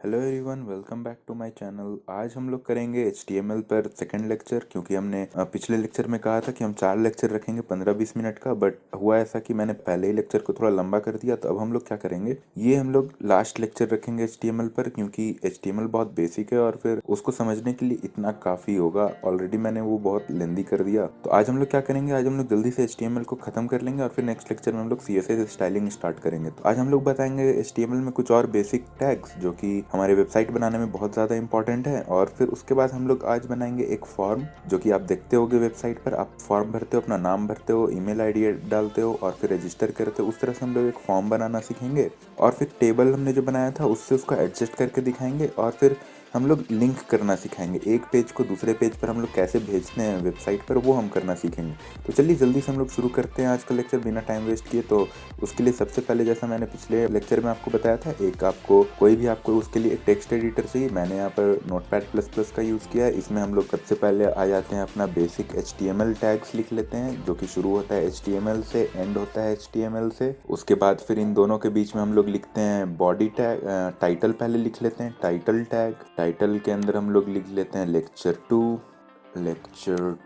Hello everyone, welcome back to my channel. आज हम लोग करेंगे HTML पर सेकंड लेक्चर, क्योंकि हमने पिछले लेक्चर में कहा था कि हम 4 लेक्चर रखेंगे 15-20 मिनट का। बट हुआ ऐसा कि मैंने पहले ही लेक्चर को थोड़ा लंबा कर दिया। तो अब हम लोग क्या करेंगे, ये हम लोग लास्ट लेक्चर रखेंगे HTML पर, क्योंकि HTML बहुत बेसिक है और फिर उसको समझने के लिए इतना काफ़ी होगा। ऑलरेडी मैंने वो बहुत लेंदी कर दिया। तो आज हम लोग क्या करेंगे, आज हम लोग जल्दी से HTML को खत्म कर लेंगे और फिर नेक्स्ट लेक्चर में हम लोग CSS स्टाइलिंग स्टार्ट करेंगे। तो आज हम लोग बताएंगे HTML में कुछ और बेसिक टैग्स जो कि हमारे वेबसाइट बनाने में बहुत ज़्यादा इंपॉर्टेंट है। और फिर उसके बाद हम लोग आज बनाएंगे एक फॉर्म, जो कि आप देखते होगे वेबसाइट पर। आप फॉर्म भरते हो, अपना नाम भरते हो, ईमेल आईडी डालते हो और फिर रजिस्टर करते हो। उस तरह से हम लोग एक फॉर्म बनाना सीखेंगे और फिर टेबल हमने जो बनाया था उससे उसको एडजस्ट करके दिखाएंगे। और फिर हम लोग लिंक करना सिखाएंगे, एक पेज को दूसरे पेज पर हम लोग कैसे भेजते हैं वेबसाइट पर, वो हम करना सीखेंगे। तो चलिए जल्दी से हम लोग शुरू करते हैं आज का लेक्चर बिना टाइम वेस्ट किए। तो उसके लिए सबसे पहले, जैसा मैंने पिछले लेक्चर में आपको बताया था, एक आपको कोई भी आपको उसके लिए एक टेक्स्ट एडिटर चाहिए। मैंने यहाँ पर Notepad++ का यूज़ किया है। इसमें हम लोग सबसे पहले आ जाते हैं, अपना बेसिक HTML टैग्स लिख लेते हैं, जो कि शुरू होता है HTML से, एंड होता है HTML से। उसके बाद फिर इन दोनों के बीच में हम लोग लिखते हैं बॉडी टैग। टाइटल पहले लिख लेते हैं, टाइटल टैग। टाइटल के अंदर हम लोग लिख लेते हैं लेक्चर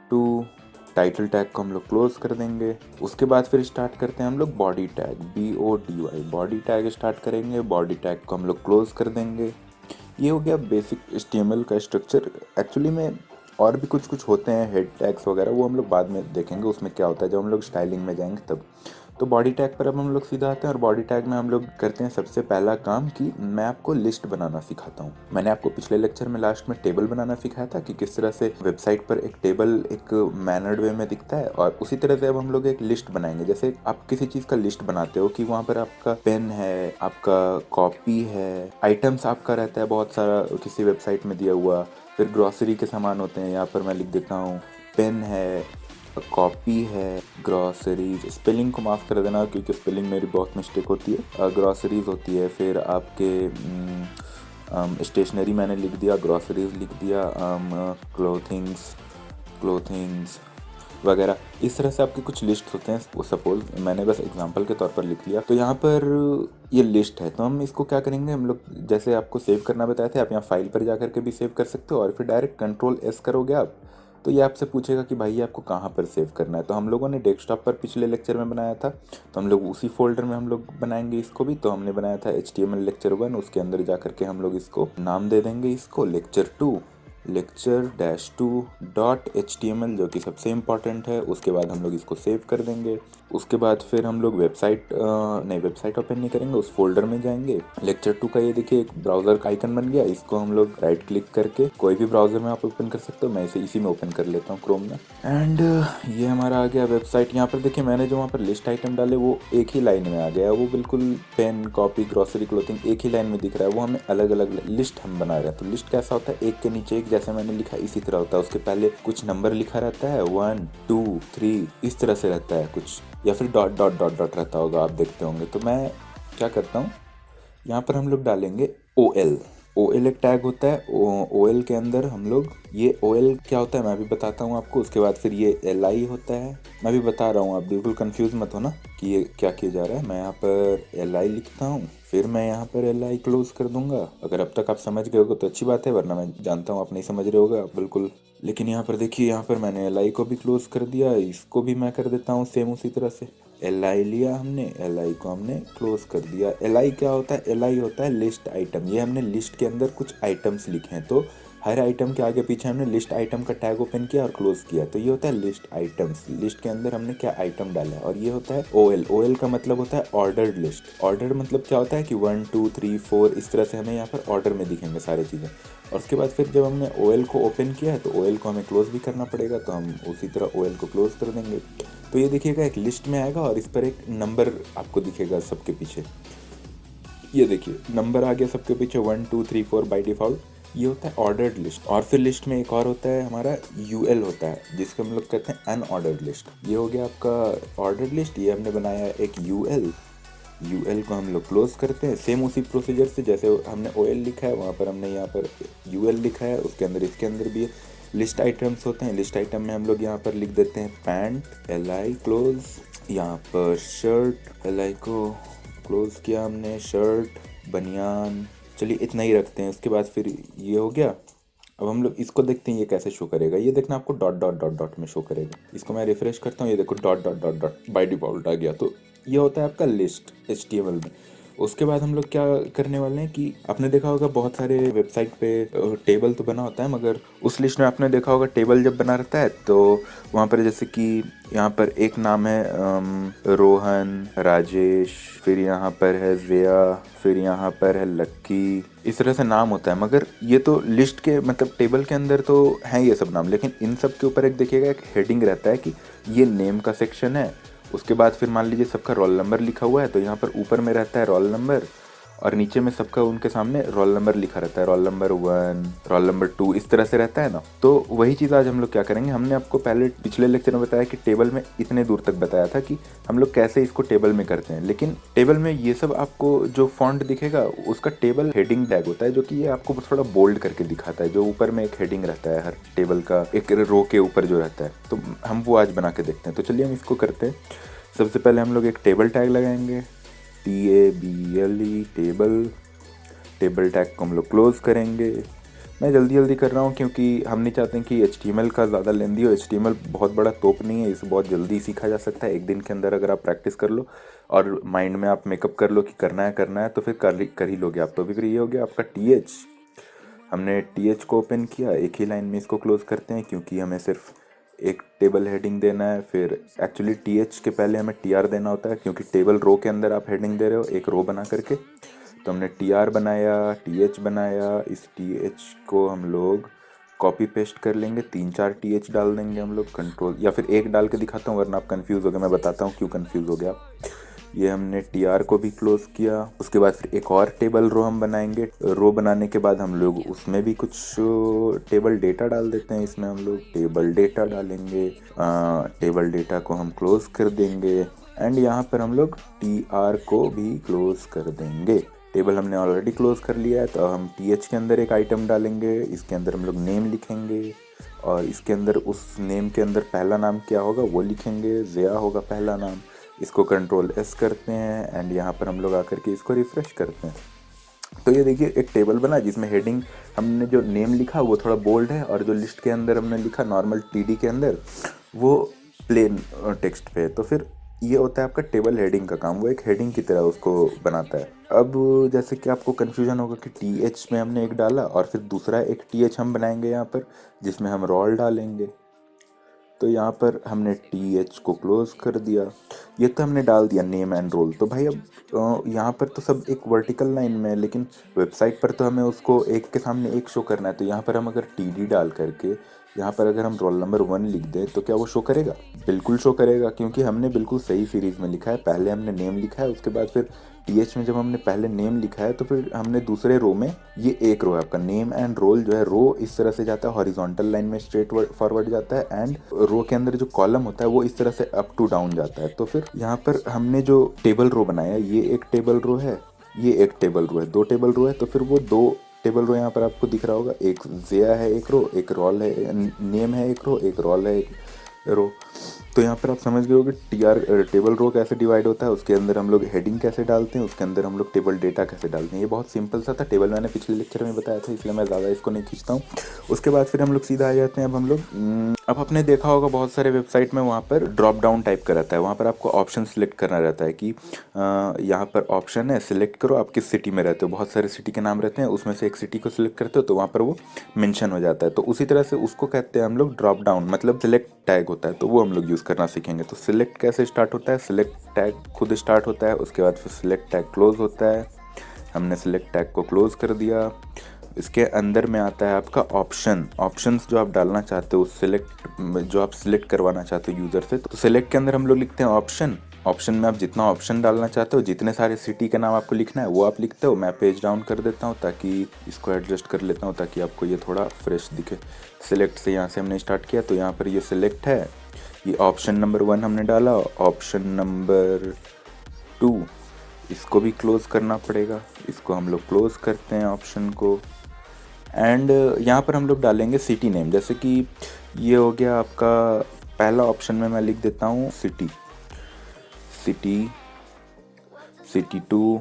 2। टाइटल टैग को हम लोग क्लोज कर देंगे। उसके बाद फिर स्टार्ट करते हैं हम लोग body tag, BODY। Body tag start करेंगे, बॉडी टैग को हम लोग क्लोज कर देंगे। ये हो गया बेसिक HTML का स्ट्रक्चर। एक्चुअली में और भी कुछ कुछ होते हैं, हेड टैग्स वगैरह, वो हम लोग बाद में देखेंगे उसमें क्या होता है जब हम लोग स्टाइलिंग में जाएंगे तब। तो बॉडी टैग पर अब हम लोग सीधा आते हैं और बॉडी टैग में हम लोग करते हैं सबसे पहला काम कि मैं आपको लिस्ट बनाना सिखाता हूँ। मैंने आपको पिछले लेक्चर में लास्ट में टेबल बनाना सिखाया था कि किस तरह से वेबसाइट पर एक टेबल एक मैनर्ड वे में दिखता है, और उसी तरह से अब हम लोग एक लिस्ट बनाएंगे। जैसे आप किसी चीज़ का लिस्ट बनाते हो कि वहाँ पर आपका पेन है, आपका कॉपी है, आइटम्स आपका रहता है बहुत सारा किसी वेबसाइट में दिया हुआ, फिर ग्रॉसरी के सामान होते हैं। यहाँ पर मैं लिख देता हूँ पेन है, कॉपी है, ग्रॉसरीज। स्पेलिंग को माफ़ कर देना क्योंकि स्पेलिंग मेरी बहुत मिस्टेक होती है। ग्रॉसरीज होती है, फिर आपके स्टेशनरी मैंने लिख दिया, ग्रॉसरीज लिख दिया, क्लोथिंग्स वगैरह। इस तरह से आपके कुछ लिस्ट होते हैं। सपोज मैंने बस एग्जांपल के तौर पर लिख लिया, तो यहाँ पर ये लिस्ट है। तो हम इसको क्या करेंगे, हम लोग जैसे आपको सेव करना बताए थे, आप यहाँ फाइल पर जा करके भी सेव कर सकते हो और फिर डायरेक्ट Ctrl+S करोगे आप, तो ये आपसे पूछेगा कि भाई आपको कहाँ पर सेव करना है। तो हम लोगों ने डेस्कटॉप पर पिछले लेक्चर में बनाया था, तो हम लोग उसी फोल्डर में हम लोग बनाएंगे इसको भी। तो हमने बनाया था HTML लेक्चर 1, उसके अंदर जा करके हम लोग इसको नाम दे देंगे, इसको लेक्चर-2.html, जो कि सबसे इम्पॉर्टेंट है। उसके बाद हम लोग इसको सेव कर देंगे। उसके बाद फिर हम लोग वेबसाइट ओपन नहीं करेंगे, उस फोल्डर में जाएंगे। लेक्चर 2 का ये देखिए एक ब्राउजर का आइकन बन गया। इसको हम लोग राइट क्लिक करके कोई भी ब्राउजर में आप ओपन कर सकते हो। मैं इसी में ओपन कर लेता हूँ, क्रोम में। एंड ये हमारा आ गया वेबसाइट। यहाँ पर देखिए मैंने जो वहाँ पर लिस्ट आइटम डाले वो एक ही लाइन में आ गया। वो बिल्कुल पेन, कॉपी, ग्रॉसरी, क्लोथिंग एक ही लाइन में दिख रहा है। वो हमें अलग अलग लिस्ट हम बना रहे हैं। तो लिस्ट कैसा होता है, एक के नीचे एक, जैसे मैंने लिखा इसी तरह होता है। उसके पहले कुछ नंबर लिखा रहता है, 1 2 3 इस तरह से रहता है कुछ, या फिर डॉट डॉट डॉट डॉट रहता होगा, आप देखते होंगे। तो मैं क्या करता हूँ, यहाँ पर हम लोग डालेंगे OL एक टैग होता है। OL के अंदर हम लोग, ये OL क्या होता है मैं भी बताता हूँ आपको। उसके बाद फिर ये LI होता है, मैं भी बता रहा हूँ, आप बिल्कुल कंफ्यूज मत हो ना कि ये क्या किया जा रहा है। मैं यहाँ पर LI लिखता हूँ, फिर मैं यहाँ पर LI क्लोज कर दूंगा। अगर अब तक आप समझ गए होगे तो अच्छी बात है, वरना मैं जानता हूँ आप नहीं समझ रहे होगा बिल्कुल। लेकिन यहाँ पर देखिए, यहाँ पर मैंने LI को भी क्लोज कर दिया, इसको भी मैं कर देता हूँ सेम उसी तरह से। LI लिया हमने, LI को हमने क्लोज कर दिया। LI क्या होता है, LI होता है लिस्ट आइटम। ये हमने लिस्ट के अंदर कुछ आइटम्स लिखे हैं, तो हर आइटम के आगे पीछे हमने लिस्ट आइटम का टैग ओपन किया और क्लोज किया। तो ये होता है लिस्ट आइटम्स, लिस्ट के अंदर हमने क्या आइटम डाला है। और ये होता है OL का मतलब होता है ऑर्डर्ड लिस्ट। ऑर्डर मतलब क्या होता है कि 1 2 3 4 इस तरह से हमें यहाँ पर ऑर्डर में दिखेंगे सारी चीज़ें। और उसके बाद फिर जब हमने OL को ओपन किया है तो OL को हमें क्लोज भी करना पड़ेगा, तो हम उसी तरह OL को क्लोज कर देंगे। तो ये देखिएगा एक लिस्ट में आएगा और इस पर एक नंबर आपको दिखेगा सबके पीछे। ये देखिए नंबर आ गया सबके पीछे 1 2 3 4 बाई डिफ़ॉल्ट। ये होता है ऑर्डर्ड लिस्ट। और फिर लिस्ट में एक और होता है हमारा UL होता है, जिसको हम लोग कहते हैं अनऑर्डर्ड लिस्ट। ये हो गया आपका ऑर्डर्ड लिस्ट। ये हमने बनाया एक UL को हम लोग क्लोज करते हैं सेम उसी प्रोसीजर से, जैसे हमने OL लिखा है वहाँ पर हमने यहाँ पर UL लिखा है। उसके अंदर इसके अंदर भी लिस्ट आइटम्स होते हैं। लिस्ट आइटम में हम लोग यहाँ पर लिख देते हैं पैंट, LI क्लोज। यहाँ पर शर्ट, LI को क्लोज किया हमने, शर्ट, बनियान, चलिए इतना ही रखते हैं। उसके बाद फिर ये हो गया। अब हम लोग इसको देखते हैं ये कैसे शो करेगा। ये देखना आपको डॉट डॉट डॉट डॉट में शो करेगा। इसको मैं रिफ्रेश करता हूँ, ये देखो dot dot dot dot by default आ गया। तो ये होता है आपका लिस्ट HTML में। उसके बाद हम लोग क्या करने वाले हैं कि आपने देखा होगा बहुत सारे वेबसाइट पे टेबल तो बना होता है, मगर उस लिस्ट में आपने देखा होगा टेबल जब बना रहता है तो वहाँ पर जैसे कि यहाँ पर एक नाम है रोहन, राजेश, फिर यहाँ पर है ज़िया, फिर यहाँ पर है लक्की, इस तरह से नाम होता है। मगर ये तो लिस्ट के मतलब टेबल के अंदर तो हैं ये सब नाम, लेकिन इन सब के ऊपर एक देखिएगा एक हेडिंग रहता है कि ये नेम का सेक्शन है। उसके बाद फिर मान लीजिए सबका रोल नंबर लिखा हुआ है तो यहाँ पर ऊपर में रहता है रोल नंबर, और नीचे में सबका उनके सामने रोल नंबर लिखा रहता है, रोल नंबर 1, रोल नंबर 2, इस तरह से रहता है ना। तो वही चीज़ आज हम लोग क्या करेंगे। हमने आपको पहले पिछले लेक्चर में बताया कि टेबल में इतने दूर तक बताया था कि हम लोग कैसे इसको टेबल में करते हैं, लेकिन टेबल में ये सब आपको जो फॉन्ट दिखेगा उसका टेबल हेडिंग टैग होता है, जो कि ये आपको थोड़ा बोल्ड करके दिखाता है। जो ऊपर में एक हेडिंग रहता है हर टेबल का, एक रो के ऊपर जो रहता है, तो हम वो आज बना के देखते हैं। तो चलिए हम इसको करते हैं। सबसे पहले हम लोग एक टेबल टैग लगाएंगे, TABLE टेबल। टेबल टैग को हम लोग क्लोज करेंगे। मैं जल्दी जल्दी कर रहा हूँ क्योंकि हम नहीं चाहते हैं कि HTML का ज़्यादा लेंदी हो। HTML बहुत बड़ा तोप नहीं है, इसे बहुत जल्दी सीखा जा सकता है। एक दिन के अंदर अगर आप प्रैक्टिस कर लो और माइंड में आप मेकअप कर लो कि करना है तो फिर कर ही लोगे आप। तो फिर ये हो गया आपका TH। हमने TH को ओपन किया, एक ही लाइन में इसको क्लोज करते हैं क्योंकि हमें सिर्फ एक टेबल हेडिंग देना है। फिर एक्चुअली TH के पहले हमें TR देना होता है क्योंकि टेबल रो के अंदर आप हेडिंग दे रहे हो एक रो बना करके। तो हमने TR बनाया, TH बनाया। इस TH को हम लोग कॉपी पेस्ट कर लेंगे, 3-4 TH डाल देंगे हम लोग, कंट्रोल या फिर एक डाल के दिखाता हूँ वरना आप कंफ्यूज हो गए। मैं बताता हूँ क्यों कंफ्यूज हो गया आप। ये हमने TR को भी क्लोज किया। उसके बाद फिर एक और टेबल रो हम बनाएंगे। रो बनाने के बाद हम लोग उसमें भी कुछ टेबल डेटा डाल देते हैं। इसमें हम लोग टेबल डेटा डालेंगे। टेबल डेटा को हम क्लोज कर देंगे एंड यहाँ पर हम लोग TR को भी क्लोज कर देंगे। टेबल हमने ऑलरेडी क्लोज कर लिया है, तो हम TH के अंदर एक आइटम डालेंगे। इसके अंदर हम लोग नेम लिखेंगे और इसके अंदर उस नेम के अंदर पहला नाम क्या होगा वो लिखेंगे। ज़िया होगा पहला नाम। इसको Ctrl+S करते हैं एंड यहाँ पर हम लोग आकर के इसको रिफ्रेश करते हैं। तो ये देखिए एक टेबल बना जिसमें हेडिंग हमने जो नेम लिखा वो थोड़ा बोल्ड है, और जो लिस्ट के अंदर हमने लिखा नॉर्मल TD के अंदर वो प्लेन टेक्स्ट पे है। तो फिर ये होता है आपका टेबल हेडिंग का काम, वो एक हेडिंग की तरह उसको बनाता है। अब जैसे कि आपको कन्फ्यूजन होगा कि TH में हमने एक डाला और फिर दूसरा एक TH हम बनाएंगे यहाँ पर जिसमें हम रोल डालेंगे। तो यहाँ पर हमने TH को क्लोज कर दिया। ये तो हमने डाल दिया नेम एंड रोल। तो भाई अब यहाँ पर तो सब एक वर्टिकल लाइन में है, लेकिन वेबसाइट पर तो हमें उसको एक के सामने एक शो करना है। तो यहाँ पर हम अगर TD डाल करके यहाँ पर अगर हम रोल नंबर 1 लिख दें तो क्या वो शो करेगा? बिल्कुल शो करेगा, क्योंकि हमने बिल्कुल सही सीरीज में लिखा है। पहले हमने नेम लिखा है, उसके बाद फिर TH में जब हमने पहले नेम लिखा है तो फिर हमने दूसरे रो में, ये एक रो है आपका नेम एंड रोल जो है, रो इस तरह से जाता है हॉरिजॉन्टल लाइन में स्ट्रेट फॉरवर्ड जाता है, एंड रो के अंदर जो कॉलम होता है वो इस तरह से अप टू डाउन जाता है। तो फिर यहाँ पर हमने जो टेबल रो बनाया, ये एक टेबल रो है, ये एक टेबल रो है, 2 टेबल रो है। तो फिर वो 2 टेबल रो यहाँ पर आपको दिख रहा होगा, एक ज़िया है एक रो, एक रोल है, नेम है एक रो, एक रोल है एक रो। तो यहाँ पर आप समझ गए हो कि टेबल रो कैसे डिवाइड होता है, उसके अंदर हम लोग हेडिंग कैसे डालते हैं, उसके अंदर हम लोग टेबल डेटा कैसे डालते हैं। ये बहुत सिंपल सा था। टेबल मैंने पिछले लेक्चर में बताया था, इसलिए मैं ज़्यादा इसको नहीं खींचता हूँ। उसके बाद फिर हम लोग सीधा आ जाते हैं। अब हम लोग अब आपने देखा होगा बहुत सारे वेबसाइट में वहाँ पर ड्रॉप डाउन टाइप का रहता है। वहाँ पर आपको ऑप्शन सिलेक्ट करना रहता है कि यहाँ पर ऑप्शन है सिलेक्ट करो आप किस सिटी में रहते हो। बहुत सारे सिटी के नाम रहते हैं, उसमें से एक सिटी को सिलेक्ट करते हो तो वहाँ पर वो मेंशन हो जाता है। तो उसी तरह से उसको कहते हैं हम लोग ड्रॉप डाउन, मतलब सिलेक्ट टैग होता है, तो वो हम लोग यूज़ करना सीखेंगे। तो सिलेक्ट कैसे स्टार्ट होता है, सिलेक्ट टैग खुद स्टार्ट होता है, उसके बाद फिर सिलेक्ट टैग क्लोज होता है। हमने सिलेक्ट टैग को क्लोज कर दिया। इसके अंदर में आता है आपका ऑप्शंस जो आप डालना चाहते हो, सिलेक्ट जो आप सिलेक्ट करवाना चाहते हो यूज़र से। तो सिलेक्ट के अंदर हम लोग लिखते हैं ऑप्शन में आप जितना ऑप्शन डालना चाहते हो, जितने सारे सिटी के नाम आपको लिखना है वो आप लिखते हो। मैं पेज डाउन कर देता हूँ ताकि इसको एडजस्ट कर लेता हूँ ताकि आपको ये थोड़ा फ्रेश दिखे। सिलेक्ट से यहाँ से हमने स्टार्ट किया, तो यहाँ पर ये सिलेक्ट है। ये ऑप्शन नंबर 1 हमने डाला, ऑप्शन नंबर 2 इसको भी क्लोज करना पड़ेगा। इसको हम लोग क्लोज करते हैं ऑप्शन को। एंड यहाँ पर हम लोग डालेंगे सिटी नेम, जैसे कि ये हो गया आपका पहला ऑप्शन में मैं लिख देता हूँ सिटी 2,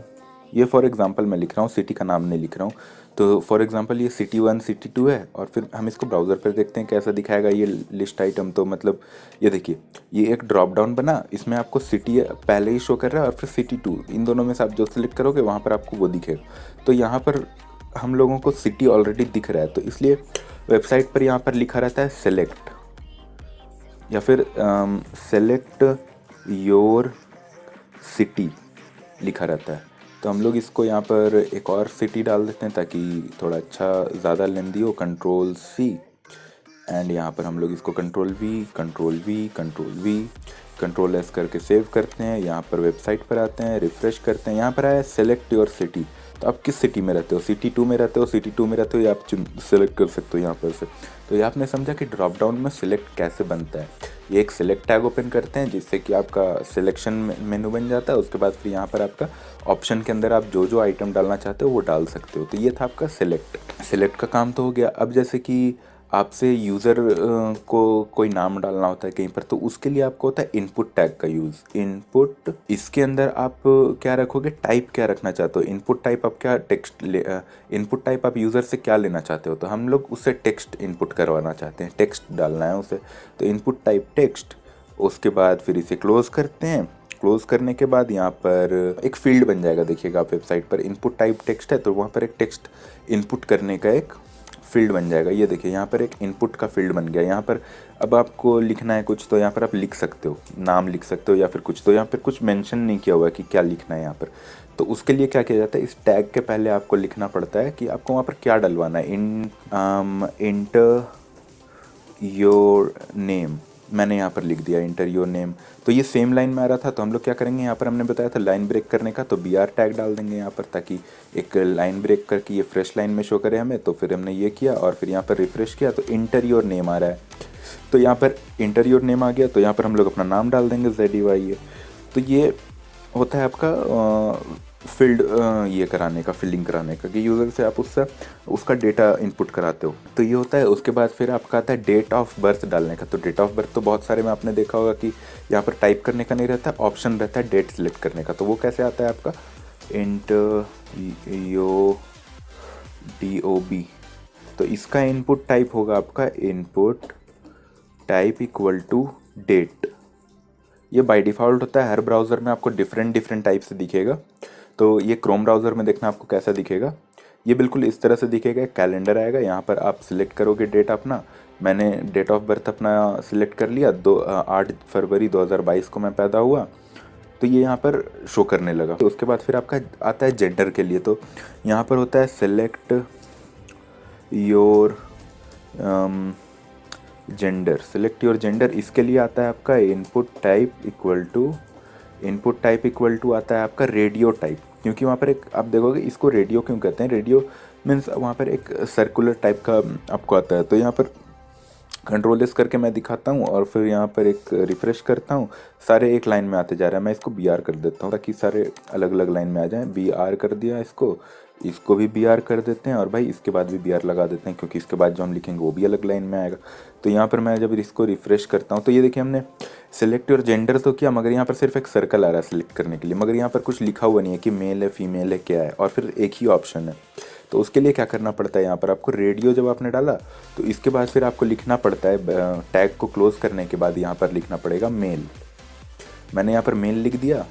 ये फॉर एग्जांपल मैं लिख रहा हूँ, सिटी का नाम नहीं लिख रहा हूँ। तो फॉर एग्जांपल ये सिटी 1 सिटी 2 है, और फिर हम इसको ब्राउज़र पर देखते हैं कैसा दिखाएगा ये लिस्ट आइटम। तो मतलब ये देखिए, ये एक ड्रॉप डाउन बना, इसमें आपको सिटी पहले ही शो कर रहा है और फिर सिटी 2, इन दोनों में से आप जो सिलेक्ट करोगे वहाँ पर आपको वो दिखेगा। तो यहाँ पर हम लोगों को सिटी ऑलरेडी दिख रहा है, तो इसलिए वेबसाइट पर यहाँ पर लिखा रहता है सेलेक्ट, या फिर सेलेक्ट योर सिटी लिखा रहता है। तो हम लोग इसको यहाँ पर एक और सिटी डाल देते हैं ताकि थोड़ा अच्छा ज़्यादा लेंदी हो, कंट्रोल सी, एंड यहाँ पर हम लोग इसको control we control we control we control S करके सेव करते हैं। यहाँ पर वेबसाइट पर आते हैं, रिफ्रेश करते हैं, यहाँ पर आया सेलेक्ट योर सिटी। तो आप किस सिटी में रहते हो, सिटी 2 में रहते हो, सिटी 2 में रहते हो, या आप सेलेक्ट कर सकते हो यहाँ पर से। तो ये आपने समझा कि ड्रॉप डाउन में सिलेक्ट कैसे बनता है। ये एक सिलेक्ट टैग ओपन करते हैं जिससे कि आपका सिलेक्शन मेनू बन जाता है। उसके बाद फिर यहाँ पर आपका ऑप्शन के अंदर आप जो जो आइटम डालना चाहते हो वो डाल सकते हो। तो ये था आपका सिलेक्ट का काम तो हो गया। अब जैसे कि आपसे यूज़र को कोई नाम डालना होता है कहीं पर, तो उसके लिए आपको होता है इनपुट टैग का यूज़। इनपुट, इसके अंदर आप क्या रखोगे, टाइप क्या रखना चाहते हो, इनपुट टाइप आप क्या टेक्स्ट इनपुट टाइप आप यूज़र से क्या लेना चाहते हो। तो हम लोग उससे टेक्स्ट इनपुट करवाना चाहते हैं, टेक्स्ट डालना है उसे, तो इनपुट टाइप टेक्स्ट। उसके बाद फिर इसे क्लोज़ करते हैं। क्लोज़ करने के बाद यहाँ पर एक फील्ड बन जाएगा, देखिएगा आप वेबसाइट पर इनपुट टाइप टेक्स्ट है, तो वहाँ पर एक टेक्स्ट इनपुट करने का एक फील्ड बन जाएगा। ये देखिए यहाँ पर एक इनपुट का फील्ड बन गया। यहाँ पर अब आपको लिखना है कुछ, तो यहाँ पर आप लिख सकते हो, नाम लिख सकते हो या फिर कुछ। तो यहाँ पर कुछ मेंशन नहीं किया हुआ है कि क्या लिखना है यहाँ पर। तो उसके लिए क्या किया जाता है, इस टैग के पहले आपको लिखना पड़ता है कि आपको वहाँ पर क्या डलवाना है। इंटर योर नेम, मैंने यहाँ पर लिख दिया इंटर योर नेम। तो ये सेम लाइन में आ रहा था, तो हम लोग क्या करेंगे, यहाँ पर हमने बताया था लाइन ब्रेक करने का, तो br टैग डाल देंगे यहाँ पर ताकि एक लाइन ब्रेक करके ये फ्रेश लाइन में शो करे हमें। तो फिर हमने ये किया और फिर यहाँ पर रिफ्रेश किया तो इंटर योर नेम आ रहा है। तो यहाँ पर इंटर योर नेम आ गया, तो यहाँ पर हम लोग अपना नाम डाल देंगे ZEY। तो ये होता है आपका फील्ड ये कराने का, फिलिंग कराने का, कि यूज़र से आप उससे उसका डेटा इनपुट कराते हो। तो ये होता है। उसके बाद फिर आपका आता है डेट ऑफ बर्थ डालने का। तो डेट ऑफ बर्थ तो बहुत सारे में आपने देखा होगा कि यहाँ पर टाइप करने का नहीं रहता, ऑप्शन रहता है डेट सेलेक्ट करने का। तो वो कैसे आता है आपका, इंटर यो DOB। तो इसका इनपुट टाइप होगा आपका input type equal to date. ये बाय डिफ़ॉल्ट होता है, हर ब्राउज़र में आपको डिफरेंट टाइप से दिखेगा। तो ये क्रोम ब्राउज़र में देखना आपको कैसा दिखेगा, ये बिल्कुल इस तरह से दिखेगा। कैलेंडर आएगा, यहाँ पर आप सिलेक्ट करोगे डेट अपना। मैंने डेट ऑफ बर्थ अपना सिलेक्ट कर लिया, 8 फरवरी 2022 को मैं पैदा हुआ, तो ये यहाँ पर शो करने लगा। तो उसके बाद फिर आपका आता है जेंडर के लिए। तो यहाँ पर होता है select your gender, select your gender. इसके लिए आता है आपका इनपुट टाइप इक्वल टू आता है आपका रेडियो टाइप। क्योंकि वहाँ पर एक आप देखोगे, इसको रेडियो क्यों कहते हैं, रेडियो मीन्स वहाँ पर एक सर्कुलर टाइप का आपको आता है। तो यहाँ पर कंट्रोल एस करके मैं दिखाता हूँ और फिर यहाँ पर एक रिफ़्रेश करता हूँ, सारे एक लाइन में आते जा रहा है। मैं इसको BR कर देता हूँ ताकि सारे अलग अलग लाइन में आ जाएं। BR कर दिया, इसको भी BR कर देते हैं, और भाई इसके बाद भी BR लगा देते हैं क्योंकि इसके बाद जो हम लिखेंगे वो भी अलग लाइन में आएगा। तो यहाँ पर मैं जब इसको रिफ़्रेश करता हूँ तो ये देखिए हमने सेलेक्ट और जेंडर तो किया, मगर यहाँ पर सिर्फ एक सर्कल आ रहा है सेलेक्ट करने के लिए, मगर यहाँ पर कुछ लिखा हुआ नहीं है कि मेल है फीमेल है क्या है, और फिर एक ही ऑप्शन है। तो उसके लिए क्या करना पड़ता है, यहाँ पर आपको रेडियो जब आपने डाला तो इसके बाद फिर आपको लिखना पड़ता है, टैग को क्लोज करने के बाद यहाँ पर लिखना पड़ेगा मेल। मैंने यहाँ पर मेल लिख दिया,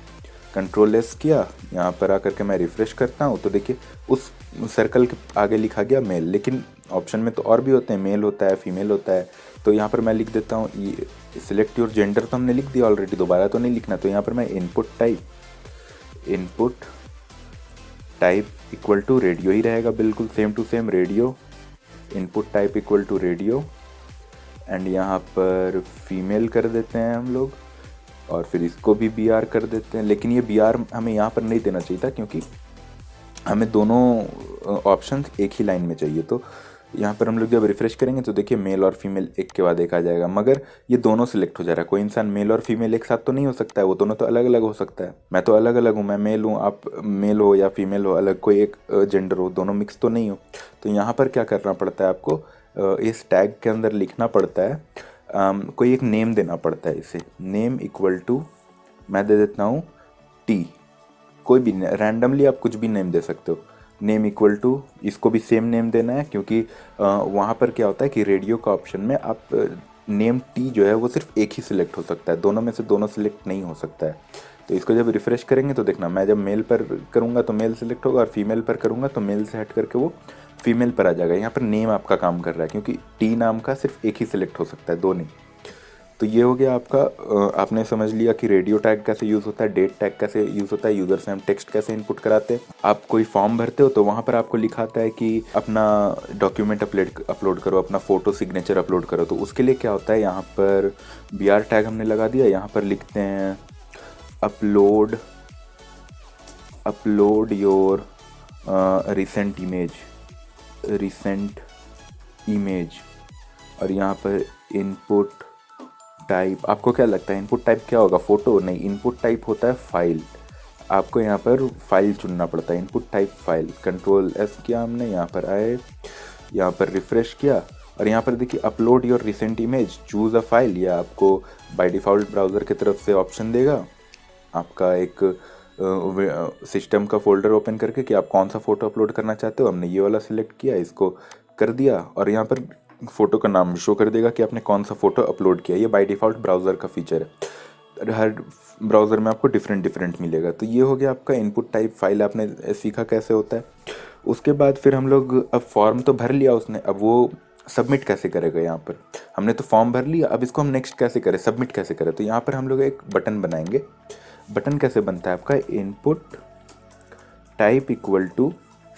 कंट्रोल एस किया, यहाँ पर आकर के मैं रिफ़्रेश करता हूँ तो देखिए उस सर्कल के आगे लिखा गया मेल। लेकिन ऑप्शन में तो और भी होते हैं, मेल होता है, फीमेल होता है। तो यहाँ पर मैं लिख देता हूँ ये सिलेक्ट योर जेंडर, तो हमने लिख दिया ऑलरेडी, दोबारा तो नहीं लिखना। तो यहाँ पर मैं input type equal to radio ही रहेगा, बिल्कुल same to same radio. Input type equal to radio, and यहाँ पर फीमेल कर देते हैं हम लोग, और फिर इसको भी BR कर देते हैं। लेकिन ये BR हमें यहाँ पर नहीं देना चाहिए था क्योंकि हमें दोनों ऑप्शन एक ही लाइन में चाहिए। तो यहाँ पर हम लोग जब रिफ़्रेश करेंगे तो देखिए मेल और फीमेल एक के बाद एक आ जाएगा, मगर ये दोनों सिलेक्ट हो जा रहा है। कोई इंसान मेल और फीमेल एक साथ तो नहीं हो सकता है, वो दोनों तो अलग अलग हो सकता है। मैं तो अलग अलग हूँ, मैं मेल हूँ, आप मेल हो या फीमेल हो, अलग कोई एक जेंडर हो, दोनों मिक्स तो नहीं हो। तो यहाँ पर क्या करना पड़ता है आपको, इस टैग के अंदर लिखना पड़ता है, कोई एक नेम देना पड़ता है इसे। नेम इक्वल टू मैं दे देता हूँ T, कोई भी रैंडमली आप कुछ भी नेम दे सकते हो। नेम इक्वल टू, इसको भी सेम नेम देना है, क्योंकि वहाँ पर क्या होता है कि रेडियो का ऑप्शन में आप नेम टी जो है वो सिर्फ एक ही सिलेक्ट हो सकता है, दोनों में से दोनों सिलेक्ट नहीं हो सकता है। तो इसको जब रिफ्रेश करेंगे तो देखना, मैं जब मेल पर करूँगा तो मेल सिलेक्ट होगा, और फीमेल पर करूँगा तो मेल से हट करके वो फीमेल पर आ जाएगा। यहाँ पर नेम आपका काम कर रहा है, क्योंकि टी नाम का सिर्फ एक ही सिलेक्ट हो सकता है, दो नहीं। तो ये हो गया आपका, आपने समझ लिया कि रेडियो टैग कैसे यूज़ होता है, डेट टैग कैसे यूज़ होता है, यूज़र से हम टेक्स्ट कैसे इनपुट कराते हैं। आप कोई फॉर्म भरते हो तो वहाँ पर आपको लिखा आता है कि अपना डॉक्यूमेंट अपलोड करो, अपना फ़ोटो सिग्नेचर अपलोड करो। तो उसके लिए क्या होता है, यहाँ पर BR टैग हमने लगा दिया, यहाँ पर लिखते हैं अपलोड योर रिसेंट इमेज, और यहाँ पर इनपुट टाइप, आपको क्या लगता है इनपुट टाइप क्या होगा, फ़ोटो? नहीं, इनपुट टाइप होता है फाइल। आपको यहाँ पर फाइल चुनना पड़ता है, इनपुट टाइप फाइल। Ctrl+S किया हमने, यहाँ पर आए, यहाँ पर रिफ़्रेश किया, और यहाँ पर देखिए upload your recent image, choose a file. या आपको बाय डिफ़ॉल्ट ब्राउज़र की तरफ से ऑप्शन देगा, आपका एक सिस्टम का फोल्डर ओपन करके कि आप कौन सा फ़ोटो अपलोड करना चाहते हो। हमने ये वाला सिलेक्ट किया, इसको कर दिया, और यहाँ पर फ़ोटो का नाम शो कर देगा कि आपने कौन सा फ़ोटो अपलोड किया। ये बाय डिफ़ॉल्ट ब्राउज़र का फीचर है, हर ब्राउज़र में आपको डिफरेंट मिलेगा। तो ये हो गया आपका इनपुट टाइप फाइल, आपने सीखा कैसे होता है। उसके बाद फिर हम लोग, अब फॉर्म तो भर लिया उसने, अब वो सबमिट कैसे करेगा। यहाँ पर हमने तो फॉर्म भर लिया, अब इसको हम नेक्स्ट कैसे करें, सबमिट कैसे करें। तो यहाँ पर हम लोग एक बटन बनाएंगे। बटन कैसे बनता है आपका, input type equal to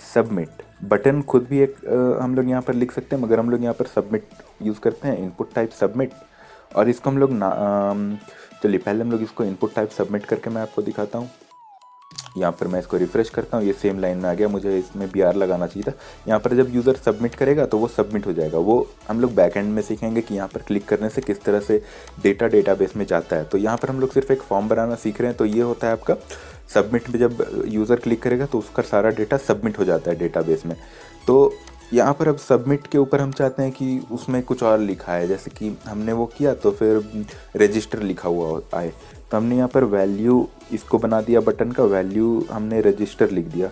submit. Button खुद भी एक हम लोग यहाँ पर लिख सकते हैं, मगर हम लोग यहाँ पर सबमिट यूज़ करते हैं, इनपुट टाइप सबमिट। और इसको हम लोग चलिए पहले हम लोग इसको इनपुट टाइप सबमिट करके मैं आपको दिखाता हूँ। यहाँ पर मैं इसको रिफ्रेश करता हूँ, ये सेम लाइन में आ गया, मुझे इसमें BR लगाना चाहिए था। यहाँ पर जब यूज़र सबमिट करेगा तो वो सबमिट हो जाएगा। वो हम लोग बैक एंड में सीखेंगे कि यहाँ पर क्लिक करने से किस तरह से डेटा डेटाबेस में जाता है। तो यहाँ पर हम लोग सिर्फ एक फॉर्म बनाना सीख रहे हैं। तो ये होता है आपका सबमिट में, जब यूज़र क्लिक करेगा तो उसका सारा डेटा सबमिट हो जाता है डेटाबेस में। तो यहाँ पर अब सबमिट के ऊपर हम चाहते हैं कि उसमें कुछ और लिखा है, जैसे कि हमने वो किया तो फिर रजिस्टर लिखा हुआ आए। तो हमने यहाँ पर वैल्यू इसको बना दिया, बटन का वैल्यू हमने रजिस्टर लिख दिया,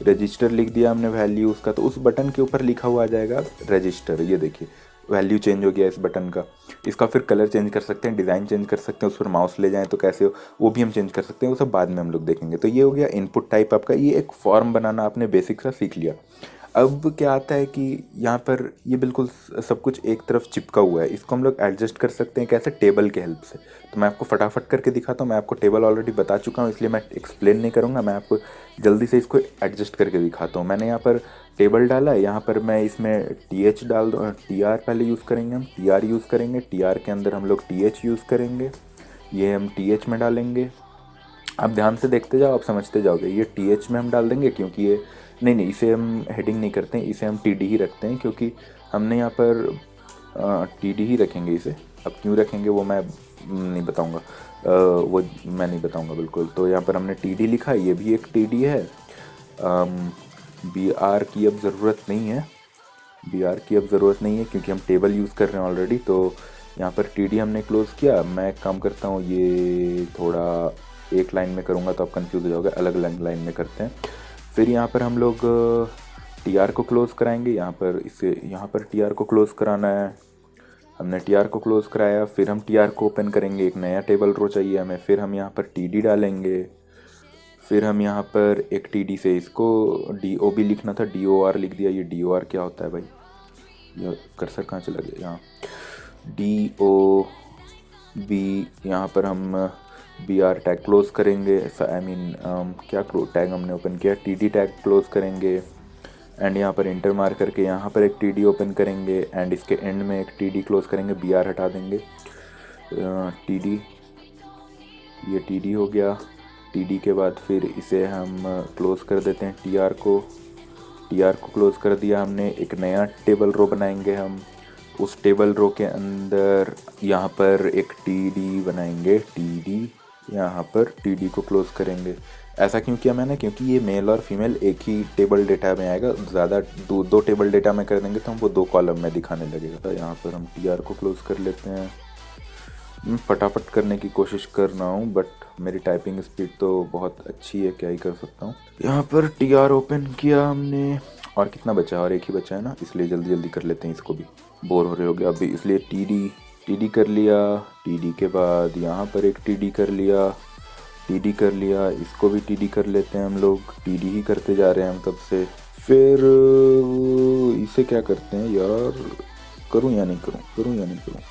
रजिस्टर लिख दिया हमने वैल्यू उसका। तो उस बटन के ऊपर लिखा हुआ आ जाएगा रजिस्टर। ये देखिए वैल्यू चेंज हो गया इस बटन का। इसका फिर कलर चेंज कर सकते हैं, डिज़ाइन चेंज कर सकते हैं, उस पर माउस ले जाएं तो कैसे हो वो भी हम चेंज कर सकते हैं, वो सब बाद में हम लोग देखेंगे। तो ये हो गया इनपुट टाइप आपका। ये एक फॉर्म बनाना आपने बेसिक सा सीख लिया। अब क्या आता है कि यहाँ पर ये बिल्कुल सब कुछ एक तरफ चिपका हुआ है, इसको हम लोग एडजस्ट कर सकते हैं कैसे, टेबल के हेल्प से। तो मैं आपको फटाफट करके दिखाता हूँ। मैं आपको टेबल ऑलरेडी बता चुका हूँ, इसलिए मैं एक्सप्लेन नहीं करूँगा, मैं आपको जल्दी से इसको एडजस्ट करके दिखाता हूँ। मैंने यहाँ पर टेबल डाला है, यहाँ पर मैं इसमें TH डाल दूँ, TR पहले यूज़ करेंगे हम, TR यूज़ करेंगे, TR के अंदर हम लोग TH यूज़ करेंगे, ये हम TH में डालेंगे। आप ध्यान से देखते जाओ, आप समझते जाओगे। ये TH में हम डाल देंगे, क्योंकि ये नहीं, इसे हम हेडिंग नहीं करते हैं, इसे हम TD ही रखते हैं, क्योंकि हमने यहाँ पर TD ही रखेंगे इसे। अब क्यों रखेंगे वो मैं नहीं बताऊँगा, वो मैं नहीं बताऊँगा बिल्कुल। तो यहाँ पर हमने TD लिखा, ये भी एक TD है। BR की अब ज़रूरत नहीं है, BR की अब ज़रूरत नहीं है, क्योंकि हम टेबल यूज़ कर रहे हैं ऑलरेडी। तो यहाँ पर TD हमने क्लोज़ किया। मैं एक काम करता हूँ, ये थोड़ा एक लाइन में करूँगा तो आप कंफ्यूज हो जाओगे, अलग अलग लाइन में करते हैं। फिर यहाँ पर हम लोग TR को क्लोज़ कराएंगे, यहाँ पर इसे यहाँ पर TR को क्लोज़ कराना है। हमने TR को क्लोज़ कराया, फिर हम TR को ओपन करेंगे, एक नया टेबल रो चाहिए हमें। फिर हम यहाँ पर TD डालेंगे, फिर हम यहाँ पर एक TD से इसको DOB लिखना था, DOR लिख दिया। ये DOR क्या होता है भाई, ये कर्सर कहाँ चला गया, यहाँ DOB। यहाँ पर हम BR टैग क्लोज़ करेंगे, क्या टैग हमने ओपन किया, TD टैग क्लोज़ करेंगे, एंड यहाँ पर इंटर मार करके यहाँ पर एक TD ओपन करेंगे, एंड इसके एंड में एक TD क्लोज़ करेंगे, BR हटा देंगे। TD, ये TD हो गया। TD के बाद फिर इसे हम क्लोज़ कर देते हैं, TR को क्लोज़ कर दिया हमने। एक नया टेबल रो बनाएंगे हम, उस टेबल रो के अंदर यहाँ पर एक TD बनाएंगे, TD, यहाँ पर TD को क्लोज़ करेंगे। ऐसा क्यों किया मैंने, क्योंकि ये मेल और फीमेल एक ही टेबल डेटा में आएगा। ज़्यादा दो टेबल डेटा में कर देंगे तो हमको 2 कॉलम में दिखाने लगेगा। तो यहाँ पर हम TR को क्लोज़ कर लेते हैं। फटाफट करने की कोशिश कर रहा हूँ, बट मेरी टाइपिंग स्पीड तो बहुत अच्छी है, क्या ही कर सकता हूँ। यहाँ पर TR ओपन किया हमने, और कितना बचा है, और एक ही बचा है ना, इसलिए जल्दी जल्दी कर लेते हैं इसको भी, बोर हो रहे हो गया अभी, इसलिए TD कर लिया। TD के बाद यहाँ पर एक TD कर लिया, TD कर लिया, इसको भी TD कर लेते हैं हम लोग, TD ही करते जा रहे हैं हम तब से। फिर इसे क्या करते हैं यार, करूँ या नहीं करूँ, करूँ या नहीं करूँ,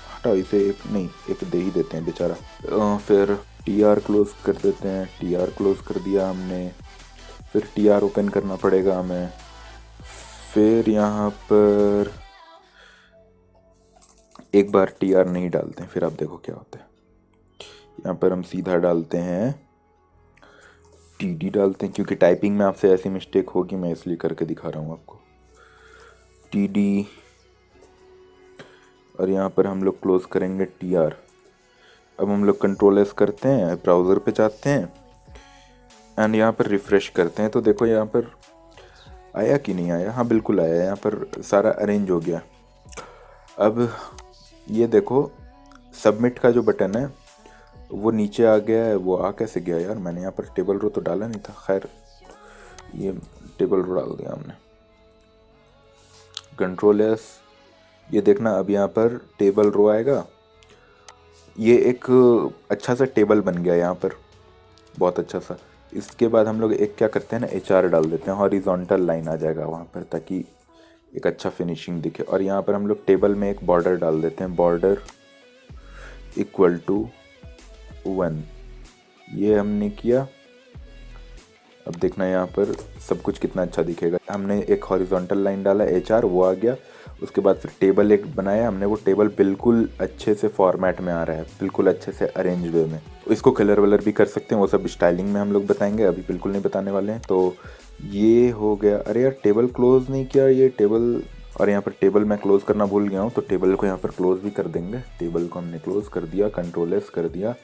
हटाओ इसे, एक नहीं एक दे ही देते हैं बेचारा। फिर TR क्लोज कर देते हैं, TR क्लोज कर दिया हमने। फिर TR ओपन करना पड़ेगा हमें। फिर यहाँ पर एक बार TR नहीं डालते हैं, फिर आप देखो क्या होता है। यहाँ पर हम सीधा डालते हैं TD डालते हैं, क्योंकि टाइपिंग में आपसे ऐसी मिस्टेक होगी, मैं इसलिए करके दिखा रहा हूँ आपको। TD, और यहाँ पर हम लोग क्लोज करेंगे TR। अब हम लोग कंट्रोल S करते हैं, ब्राउज़र पे जाते हैं एंड यहाँ पर रिफ़्रेश करते हैं, तो देखो यहाँ पर आया कि नहीं आया, हाँ बिल्कुल आया, यहाँ पर सारा अरेंज हो गया। अब ये देखो सबमिट का जो बटन है वो नीचे आ गया है, वो आ कैसे गया यार, मैंने यहाँ पर टेबल रो तो डाला नहीं था, खैर ये टेबल रो डाल दिया हमने। कंट्रोल S, ये देखना अब यहाँ पर टेबल रो आएगा, ये एक अच्छा सा टेबल बन गया यहाँ पर, बहुत अच्छा सा। इसके बाद हम लोग एक क्या करते हैं ना, HR डाल देते हैं, हॉरिजॉन्टल लाइन आ जाएगा वहाँ पर, ताकि एक अच्छा फिनिशिंग दिखे। और यहाँ पर हम लोग टेबल में एक बॉर्डर डाल देते हैं, बॉर्डर इक्वल टू 1, ये हमने किया। अब देखना यहाँ पर सब कुछ कितना अच्छा दिखेगा। हमने एक हॉरिजॉन्टल लाइन डाला, HR वो आ गया। उसके बाद फिर टेबल एक बनाया हमने, वो टेबल बिल्कुल अच्छे से फॉर्मेट में आ रहा है, बिल्कुल अच्छे से अरेंज वे में। इसको कलर वलर भी कर सकते हैं, वो सब स्टाइलिंग में हम लोग बताएंगे, अभी बिल्कुल नहीं बताने वाले हैं। तो ये हो गया। अरे यार टेबल क्लोज नहीं किया, ये टेबल, और यहाँ पर टेबल मैं क्लोज करना भूल गया हूँ, तो टेबल को यहाँ पर क्लोज भी कर देंगे। टेबल को हमने क्लोज कर दिया, कंट्रोल S कर दिया।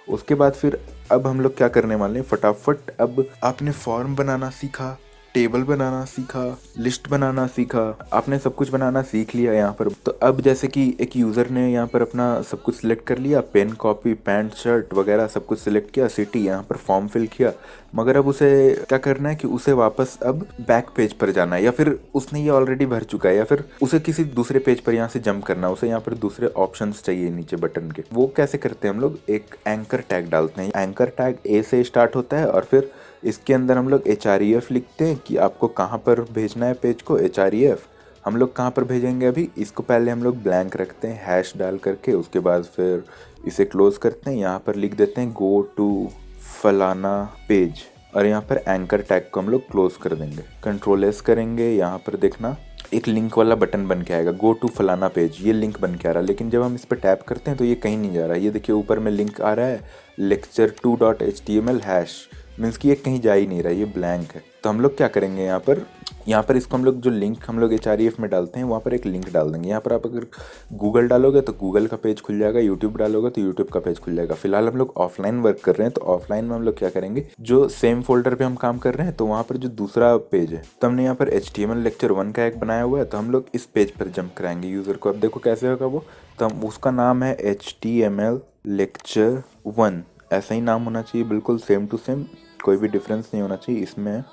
उसके बाद फिर अब हम लोग क्या करने वाले हैं, फटाफट अब आपने फॉर्म बनाना सीखा, टेबल बनाना सीखा, लिस्ट बनाना सीखा, आपने सब कुछ बनाना सीख लिया यहाँ पर। तो अब जैसे कि एक यूज़र ने यहाँ पर अपना सब कुछ सिलेक्ट कर लिया, पेन, कॉपी, पैंट, शर्ट वगैरह सब कुछ सिलेक्ट किया, सिटी यहाँ पर फॉर्म फिल किया, मगर अब उसे क्या करना है कि उसे वापस अब बैक पेज पर जाना है, या फिर उसने ये ऑलरेडी भर चुका है, या फिर उसे किसी दूसरे पेज पर यहाँ से जंप करना है, उसे यहाँ पर दूसरे ऑप्शंस चाहिए नीचे बटन के। वो कैसे करते हैं हम लोग, एक एंकर टैग डालते हैं, एंकर टैग A से स्टार्ट होता है, और फिर इसके अंदर हम लोग href लिखते हैं कि आपको कहाँ पर भेजना है पेज को। href हम लोग कहाँ पर भेजेंगे, अभी इसको पहले हम लोग ब्लैंक रखते हैं हैश डाल करके, उसके बाद फिर इसे क्लोज करते हैं, यहाँ पर लिख देते हैं गो टू फलाना पेज, और यहाँ पर एंकर टैग को हम लोग क्लोज कर देंगे। कंट्रोल S करेंगे, यहाँ पर देखना एक लिंक वाला बटन बन के आएगा, गो टू फलाना पेज, ये लिंक बन के आ रहा है, लेकिन जब हम इस पर टैप करते हैं तो ये कहीं नहीं जा रहा है। ये देखिए ऊपर में लिंक आ रहा है lecture2.html हैश, मीन्स कि ये कहीं जा ही नहीं रहा है, ये ब्लैंक है। तो हम लोग क्या करेंगे, यहाँ पर इसको हम लोग जो लिंक हम लोग href में डालते हैं वहाँ पर एक लिंक डाल देंगे। यहाँ पर आप अगर गूगल डालोगे तो गूगल का पेज खुल जाएगा, यूट्यूब डालोगे तो यूट्यूब का पेज खुल जाएगा। फिलहाल हम लोग ऑफलाइन वर्क कर रहे हैं, तो ऑफलाइन में हम लोग क्या करेंगे, जो सेम फोल्डर पे हम काम कर रहे हैं तो वहाँ पर जो दूसरा पेज है, तो हमने यहाँ पर HTML लेक्चर 1 का एक बनाया हुआ है, तो हम लोग इस पेज पर जंप कराएंगे यूज़र को। अब देखो कैसे होगा वो, तो हम उसका नाम है HTML लेक्चर 1, ऐसा ही नाम होना चाहिए, बिल्कुल सेम टू सेम, कोई भी डिफरेंस नहीं होना चाहिए इसमें।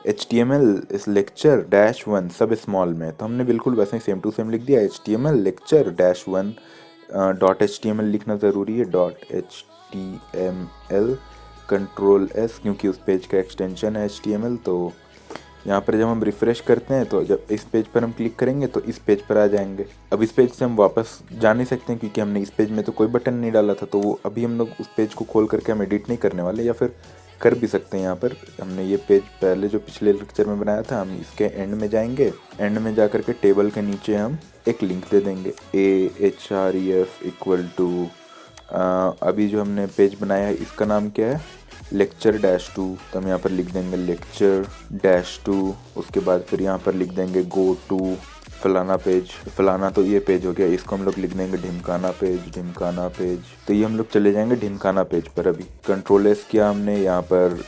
HTML इस लेक्चर -1 सब स्मॉल में, तो हमने बिल्कुल वैसे ही सेम टू सेम लिख दिया, HTML लेक्चर -1 .html लिखना ज़रूरी है, .html कंट्रोल S, क्योंकि उस पेज का एक्सटेंशन है HTML। तो यहाँ पर जब हम रिफ़्रेश करते हैं तो जब इस पेज पर हम क्लिक करेंगे तो इस पेज पर आ जाएंगे। अब इस पेज से हम वापस जा नहीं सकते हैं, क्योंकि हमने इस पेज में तो कोई बटन नहीं डाला था, तो वो अभी हम लोग उस पेज को खोल करके हम एडिट नहीं करने वाले, या फिर कर भी सकते हैं। यहाँ पर हमने ये पेज पहले जो पिछले लेक्चर में बनाया था, हम इसके एंड में जाएंगे, एंड में जा करके टेबल के नीचे हम एक लिंक दे देंगे ahref इक्वल टू, अभी जो हमने पेज बनाया है इसका नाम क्या है, लेक्चर -2, तो हम यहाँ पर लिख देंगे लेक्चर -2। उसके बाद फिर यहाँ पर लिख देंगे गो टू फलाना तो ये पेज हो गया, इसको हम लोग लिख देंगे ढिमकाना पेज। तो ये हम लोग चले जाएंगे ढिमकाना पेज पर। अभी कंट्रोल एस किया हमने, यहाँ पर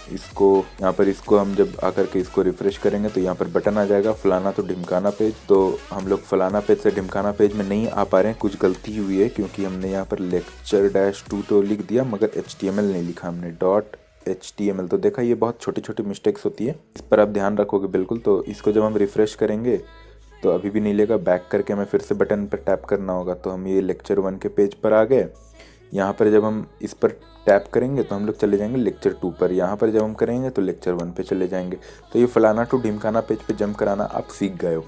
इसको हम जब आकर के इसको रिफ्रेश करेंगे तो यहाँ पर बटन आ जाएगा फलाना तो ढिमकाना पेज। तो हम लोग फलाना पेज से ढिमकाना पेज में नहीं आ पा रहे हैं, कुछ गलती हुई है क्योंकि हमने यहाँ पर lecture-2 तो लिख दिया मगर HTML नहीं लिखा हमने, .html। तो देखा, ये बहुत छोटी छोटी मिस्टेक्स होती है, इस पर आप ध्यान रखोगे बिल्कुल। तो इसको जब हम रिफ्रेश करेंगे तो अभी भी नहीं लेगा, बैक करके हमें फिर से बटन पर टैप करना होगा। तो हम ये lecture-1 के पेज पर आ गए। यहाँ पर जब हम इस पर टैप करेंगे तो हम लोग चले जाएंगे lecture-2 पर, यहाँ पर जब हम करेंगे तो lecture-1 पे चले जाएंगे। तो ये फलाना टू ढिमकाना पेज पे जंप कराना आप सीख गए हो।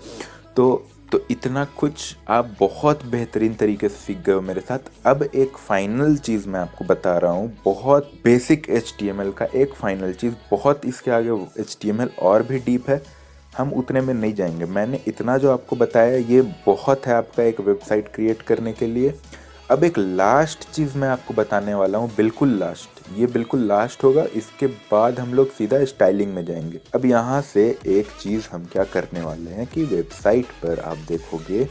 तो इतना कुछ आप बहुत बेहतरीन तरीके से सीख गए हो मेरे साथ। अब एक फाइनल चीज़ मैं आपको बता रहा हूँ, बहुत बेसिक HTML का एक फाइनल चीज़। बहुत इसके आगे HTML और भी डीप है, हम उतने में नहीं जाएंगे। मैंने इतना जो आपको बताया ये बहुत है आपका एक वेबसाइट क्रिएट करने के लिए। अब एक लास्ट चीज़ मैं आपको बताने वाला हूँ, बिल्कुल लास्ट, ये बिल्कुल लास्ट होगा। इसके बाद हम लोग सीधा स्टाइलिंग में जाएंगे। अब यहाँ से एक चीज़ हम क्या करने वाले हैं कि वेबसाइट पर आप देखोगे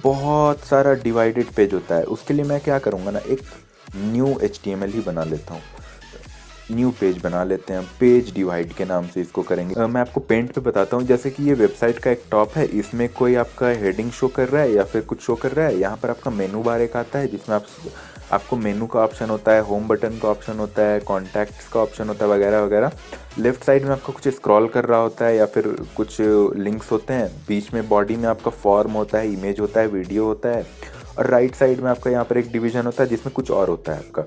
बहुत सारा डिवाइडेड पेज होता है। उसके लिए मैं क्या करूँगा ना, एक न्यू HTML ही बना लेता हूँ, न्यू पेज बना लेते हैं, पेज डिवाइड के नाम से इसको करेंगे। मैं आपको पेंट पे बताता हूँ। जैसे कि ये वेबसाइट का एक टॉप है, इसमें कोई आपका हेडिंग शो कर रहा है या फिर कुछ शो कर रहा है। यहाँ पर आपका मेनू बार एक आता है जिसमें आपको मेनू का ऑप्शन होता है, होम बटन का ऑप्शन होता है, कॉन्टैक्ट्स का ऑप्शन होता है, वगैरह वगैरह। लेफ्ट साइड में आपका कुछ स्क्रॉल कर रहा होता है या फिर कुछ लिंक्स होते हैं। बीच में बॉडी में आपका फॉर्म होता है, इमेज होता है, वीडियो होता है। और राइट साइड में आपका यहाँ पर एक डिवीजन होता है जिसमें कुछ और होता है आपका।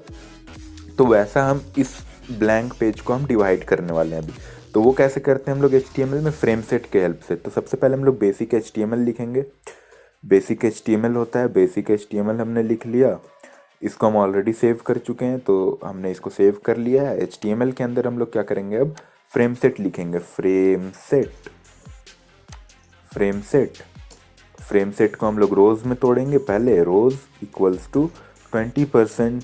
तो वैसा हम इस ब्लैंक पेज को हम डिवाइड करने वाले हैं अभी। तो वो कैसे करते हैं हम लोग HTML में, फ्रेम सेट के हेल्प से। तो सबसे पहले हम लोग बेसिक HTML लिखेंगे। बेसिक HTML होता है, बेसिक HTML हमने लिख लिया। इसको हम ऑलरेडी सेव कर चुके हैं, तो हमने इसको सेव कर लिया है। HTML के अंदर हम लोग क्या करेंगे, अब फ्रेम सेट लिखेंगे। फ्रेम सेट को हम लोग रोज में तोड़ेंगे। पहले रोज इक्वल्स टू 20%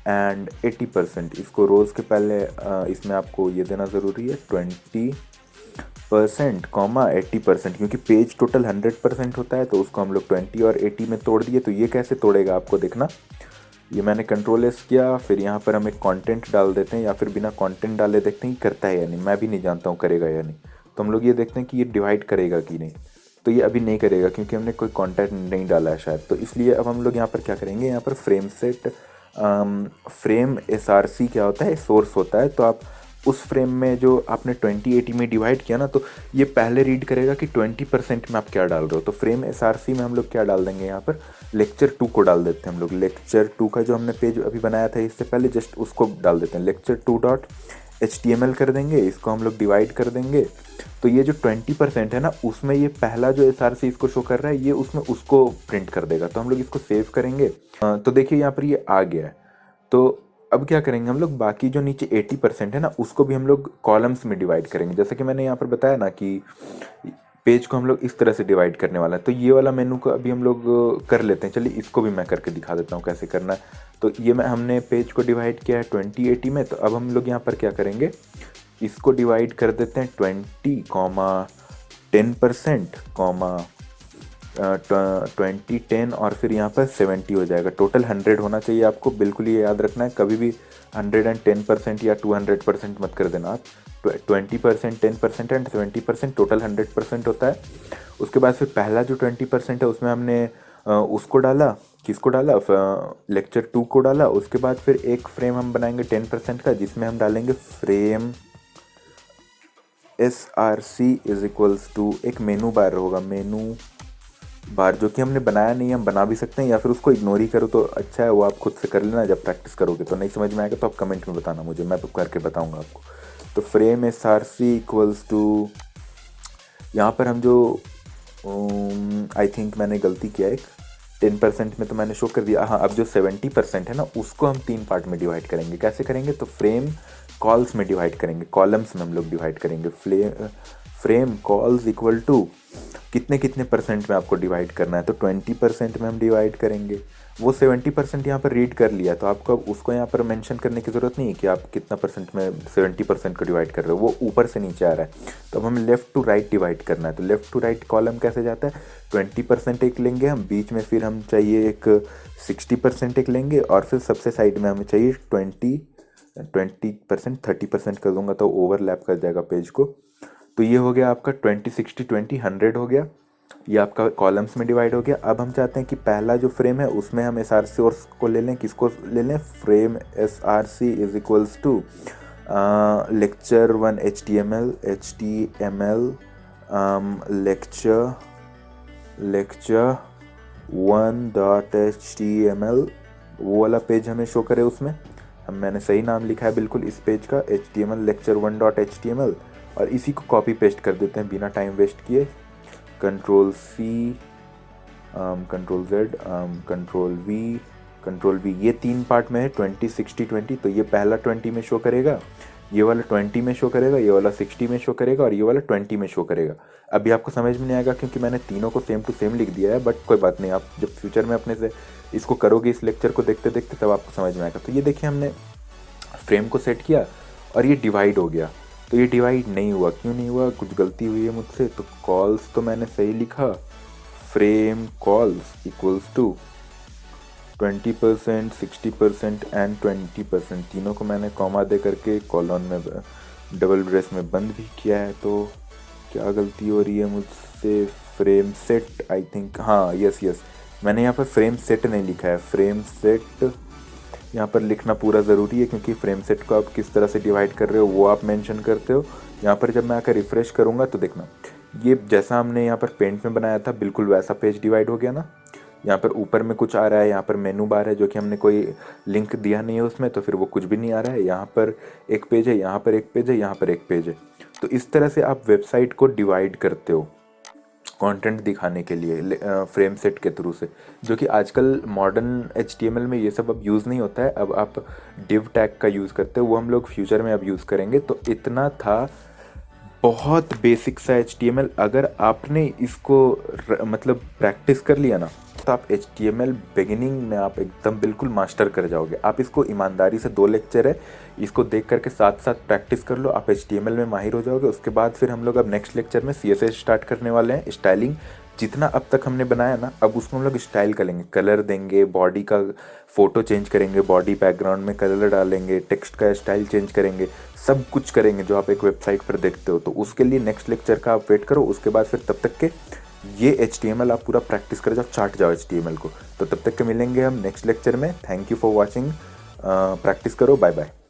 एंड 80%। इसको रोज के पहले इसमें आपको ये देना ज़रूरी है 20% कॉमा 80%, क्योंकि पेज टोटल 100% होता है। तो उसको हम लोग 20 और 80 में तोड़ दिए। तो ये कैसे तोड़ेगा आपको देखना। ये मैंने कंट्रोल एस किया, फिर यहाँ पर हम एक कंटेंट डाल देते हैं या फिर बिना कंटेंट डाले देखते हैं कि करता है या नहीं। मैं भी नहीं जानता हूँ करेगा या नहीं। तो हम लोग ये देखते हैं कि ये डिवाइड करेगा कि नहीं। तो ये अभी नहीं करेगा क्योंकि हमने कोई कंटेंट नहीं डाला है शायद। तो इसलिए अब हम लोग यहाँ पर क्या करेंगे, यहाँ पर फ्रेम SRC क्या होता है, सोर्स होता है। तो आप उस फ्रेम में जो आपने 2080 में डिवाइड किया ना, तो ये पहले रीड करेगा कि 20% में आप क्या डाल रहे हो। तो फ्रेम SRC में हम लोग क्या डाल देंगे, यहाँ पर lecture-2 को डाल देते हैं हम लोग। lecture-2 का जो हमने पेज अभी बनाया था इससे पहले, जस्ट उसको डाल देते हैं। lecture2.html कर देंगे, इसको हम लोग डिवाइड कर देंगे। तो ये जो 20% है ना, उसमें ये पहला जो SRC इसको शो कर रहा है, ये उसमें उसको प्रिंट कर देगा। तो हम लोग इसको सेव करेंगे। तो देखिए यहाँ पर ये आ गया है। तो अब क्या करेंगे हम लोग, बाकी जो नीचे 80% है ना, उसको भी हम लोग कॉलम्स में डिवाइड करेंगे। जैसे कि मैंने यहाँ पर बताया ना कि पेज को हम लोग इस तरह से डिवाइड करने वाला है। तो ये वाला मेनू को अभी हम लोग कर लेते हैं। चलिए इसको भी मैं करके दिखा देता हूँ कैसे करना है। तो ये हमने पेज को डिवाइड किया है 2080 में। तो अब हम लोग यहाँ पर क्या करेंगे, इसको डिवाइड कर देते हैं 20, 10%, 20, 10 और फिर यहाँ पर 70 हो जाएगा। टोटल 100 होना चाहिए आपको, बिल्कुल ये याद रखना है। कभी भी 110% या 200% मत कर देना आप। 20%, 10% एंड 70%, टोटल 100% होता है। उसके बाद फिर पहला जो 20% है उसमें हमने उसको डाला, किसको डाला, lecture-2 को डाला। उसके बाद फिर एक फ्रेम हम बनाएंगे 10% का, जिसमें हम डालेंगे frame SRC is equals to, एक मेनू बार होगा, मेनू बार, जो कि हमने बनाया नहीं है, हम बना भी सकते हैं या फिर उसको इग्नोर ही करो तो अच्छा है। वो आप खुद से कर लेना, जब प्रैक्टिस करोगे। तो नहीं समझ में आएगा तो आप कमेंट में बताना मुझे, मैं करके बताऊंगा आपको। तो फ्रेम SRC इक्वल्स टू, यहाँ पर हम जो आई थिंक मैंने गलती किया, एक 10% में तो मैंने शो कर दिया। हाँ, अब जो 70% है ना, उसको हम 3 पार्ट में डिवाइड करेंगे। कैसे करेंगे, तो फ्रेम कॉल्स में डिवाइड करेंगे, कॉलम्स में हम लोग डिवाइड करेंगे। फ्रेम कॉल्स इक्वल टू कितने % में आपको डिवाइड करना है, तो 20% में हम डिवाइड करेंगे। वो 70% यहाँ पर रीड कर लिया, तो आपको अब उसको यहाँ पर मेंशन करने की ज़रूरत नहीं है कि आप कितना परसेंट में 70% को डिवाइड कर रहे हो, वो ऊपर से नीचे आ रहा है। तो अब हमें लेफ़्ट टू राइट डिवाइड करना है। तो लेफ़्ट टू राइट कॉलम कैसे जाता है, 20% एक लेंगे हम, बीच में फिर हम चाहिए एक 60% एक लेंगे, और फिर सबसे साइड में हमें चाहिए 20% 30% कर दूंगा तो ओवरलैप कर जाएगा पेज को। तो ये हो गया आपका 20 60 20 100 हो गया, ये आपका कॉलम्स में डिवाइड हो गया। अब हम चाहते हैं कि पहला जो फ्रेम है उसमें हम एस आर सी और को ले लें, किसको ले लें, frame S R C is equals to lecture1 HTML lecture1.html, वो वाला पेज हमें शो करे। उसमें मैंने सही नाम लिखा है बिल्कुल इस पेज का, HTML lecture1.html, और इसी को कॉपी पेस्ट कर देते हैं बिना टाइम वेस्ट किए। Control C, control Z, control V, ये 3 पार्ट में है 20 60 20। तो ये पहला 20 में शो करेगा, ये वाला 20 में शो करेगा, ये वाला 60 में शो करेगा, और ये वाला 20 में शो करेगा। अभी आपको समझ में नहीं आएगा क्योंकि मैंने तीनों को सेम टू सेम लिख दिया है, बट कोई बात नहीं, आप जब फ्यूचर में अपने से इसको करोगे, इस लेक्चर को देखते देखते, तब आपको समझ में आएगा। तो ये देखिए हमने फ्रेम को सेट किया और ये डिवाइड हो गया। तो ये डिवाइड नहीं हुआ, क्यों नहीं हुआ, कुछ गलती हुई है मुझसे। तो कॉल्स तो मैंने सही लिखा, frame cols equals to 20% 60% and 20%, तीनों को मैंने कॉमा दे करके कॉलन में डबल ब्रेस में बंद भी किया है। तो क्या गलती हो रही है मुझसे, फ्रेम सेट आई थिंक, हाँ यस, मैंने यहाँ पर फ्रेम सेट नहीं लिखा है, फ्रेम सेट यहाँ पर लिखना पूरा ज़रूरी है, क्योंकि फ्रेम सेट को आप किस तरह से डिवाइड कर रहे हो वो आप मेंशन करते हो। यहाँ पर जब मैं आकर रिफ़्रेश करूँगा तो देखना, ये जैसा हमने यहाँ पर पेंट में बनाया था बिल्कुल वैसा पेज डिवाइड हो गया ना। यहाँ पर ऊपर में कुछ आ रहा है, यहाँ पर मेनू बार है जो कि हमने कोई लिंक दिया नहीं है उसमें, तो फिर वो कुछ भी नहीं आ रहा है। यहाँ पर एक पेज है, यहाँ पर एक पेज है, यहाँ पर एक पेज है। तो इस तरह से आप वेबसाइट को डिवाइड करते हो कंटेंट दिखाने के लिए फ्रेम सेट के थ्रू से, जो कि आजकल मॉडर्न HTML में ये सब अब यूज़ नहीं होता है। अब आप div टैग का यूज़ करते हो, वो हम लोग फ्यूचर में अब यूज़ करेंगे। तो इतना था बहुत बेसिक सा HTML। अगर आपने इसको मतलब प्रैक्टिस कर लिया ना, तो आप HTML बिगिनिंग में आप एकदम बिल्कुल मास्टर कर जाओगे। आप इसको ईमानदारी से, 2 लेक्चर है, इसको देख करके साथ साथ प्रैक्टिस कर लो, आप HTML में माहिर हो जाओगे। उसके बाद फिर हम लोग अब नेक्स्ट लेक्चर में CSS स्टार्ट करने वाले हैं। स्टाइलिंग जितना अब तक हमने बनाया ना, अब उसको हम लोग स्टाइल करेंगे, कलर देंगे, बॉडी का फ़ोटो चेंज करेंगे, बॉडी बैकग्राउंड में कलर डालेंगे, टेक्स्ट का स्टाइल चेंज करेंगे, सब कुछ करेंगे जो आप एक वेबसाइट पर देखते हो। तो उसके लिए नेक्स्ट लेक्चर का आप वेट करो। उसके बाद फिर तब तक के ये HTML आप पूरा प्रैक्टिस कर जाओ, चाट जाओ HTML को। तो तब तक के मिलेंगे हम नेक्स्ट लेक्चर में। Thank you for watching, practice करो, बाय बाय।